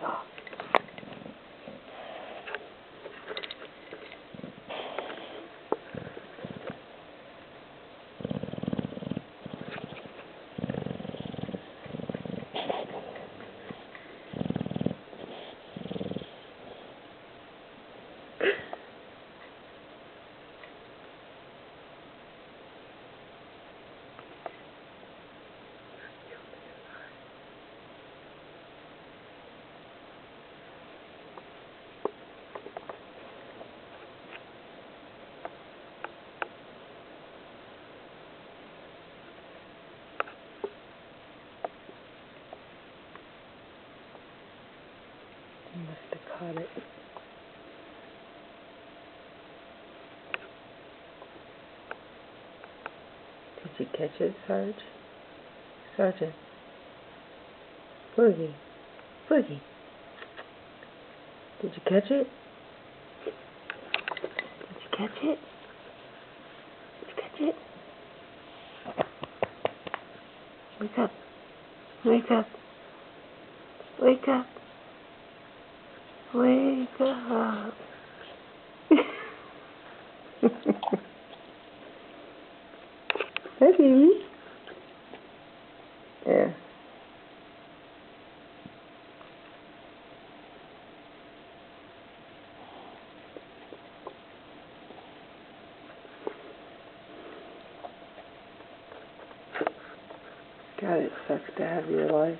Oh. I must have caught it. Did you catch it, Sarge? Sergeant. Boogie. Boogie. Did you catch it? Did you catch it? Did you catch it? Wake up. Wake up. Wake up. Wake up. Hey, baby. Yeah. God, it sucks to have your life.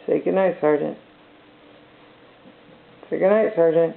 Say goodnight, Sergeant. Say goodnight, Sergeant.